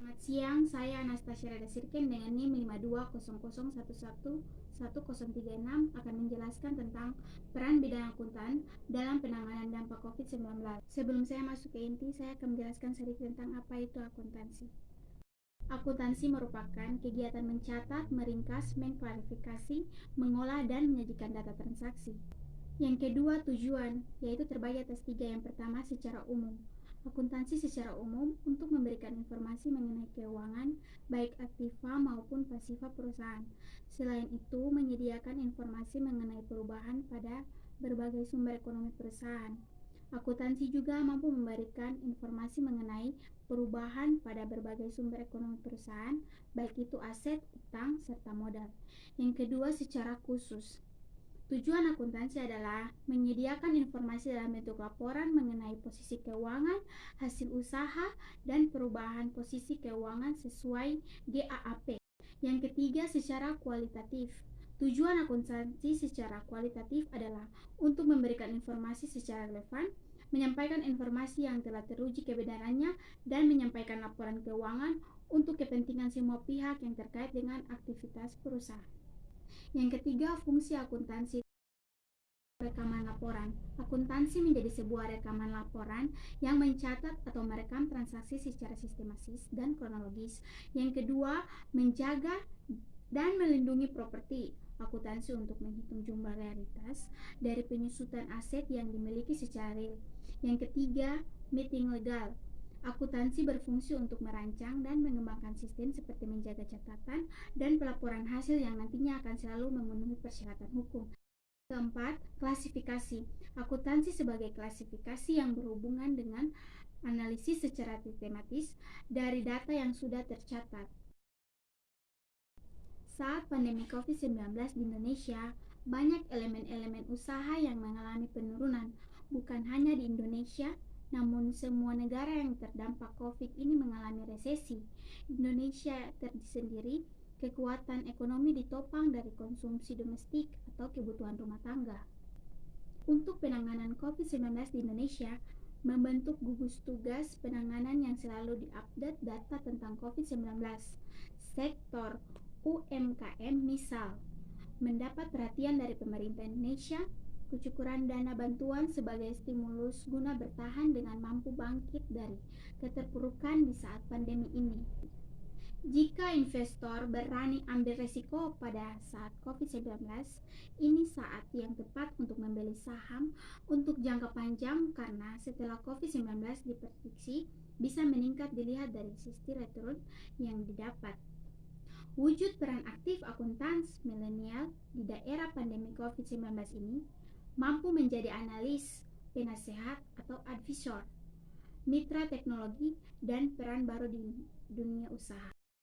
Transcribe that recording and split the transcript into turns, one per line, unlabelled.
Selamat siang, saya Anastasia Rada Sirken dengan NIM 5200111036 akan menjelaskan tentang peran bidang akuntan dalam penanganan dampak COVID-19. Sebelum saya masuk ke inti, saya akan menjelaskan sedikit tentang apa itu akuntansi. Akuntansi merupakan kegiatan mencatat, meringkas, mengklarifikasi, mengolah, dan menyajikan data transaksi. Yang kedua, tujuan, yaitu terbagi atas tiga. Yang pertama, secara umum. Akuntansi secara umum untuk memberikan informasi mengenai keuangan, baik aktiva maupun pasifa perusahaan. Selain itu, menyediakan informasi mengenai perubahan pada berbagai sumber ekonomi perusahaan. Akuntansi juga mampu memberikan informasi mengenai perubahan pada berbagai sumber ekonomi perusahaan, baik itu aset, utang, serta modal. Yang kedua, secara khusus. Tujuan akuntansi adalah menyediakan informasi dalam bentuk laporan mengenai posisi keuangan, hasil usaha, dan perubahan posisi keuangan sesuai GAAP. Yang ketiga, secara kualitatif. Tujuan akuntansi secara kualitatif adalah untuk memberikan informasi secara relevan, menyampaikan informasi yang telah teruji kebenarannya, dan menyampaikan laporan keuangan untuk kepentingan semua pihak yang terkait dengan aktivitas perusahaan. Yang ketiga, fungsi akuntansi rekaman laporan. Akuntansi menjadi sebuah rekaman laporan yang mencatat atau merekam transaksi secara sistematis dan kronologis. Yang kedua, menjaga dan melindungi properti. Akuntansi untuk menghitung jumlah realitas dari penyusutan aset yang dimiliki secara real. Yang ketiga, meeting legal. Akuntansi berfungsi untuk merancang dan mengembangkan sistem seperti menjaga catatan dan pelaporan hasil yang nantinya akan selalu memenuhi persyaratan hukum. Keempat, klasifikasi. Akuntansi sebagai klasifikasi yang berhubungan dengan analisis secara sistematis dari data yang sudah tercatat. Saat pandemi COVID-19 di Indonesia, banyak elemen-elemen usaha yang mengalami penurunan. Bukan hanya di Indonesia, namun semua negara yang terdampak COVID ini mengalami resesi. Indonesia tersendiri, kekuatan ekonomi ditopang dari konsumsi domestik atau kebutuhan rumah tangga. Untuk penanganan COVID-19 di Indonesia, membentuk gugus tugas penanganan yang selalu diupdate data tentang COVID-19. Sektor UMKM misal mendapat perhatian dari pemerintah Indonesia, kecukuran dana bantuan sebagai stimulus guna bertahan dengan mampu bangkit dari keterpurukan di saat pandemi ini. Jika investor berani ambil resiko pada saat COVID-19, ini saat yang tepat untuk membeli saham untuk jangka panjang karena setelah COVID-19 diprediksi bisa meningkat dilihat dari sisi return yang didapat. Wujud peran aktif akuntan milenial di daerah pandemi COVID-19 ini mampu menjadi analis, penasehat atau advisor, mitra teknologi, dan peran baru di dunia usaha.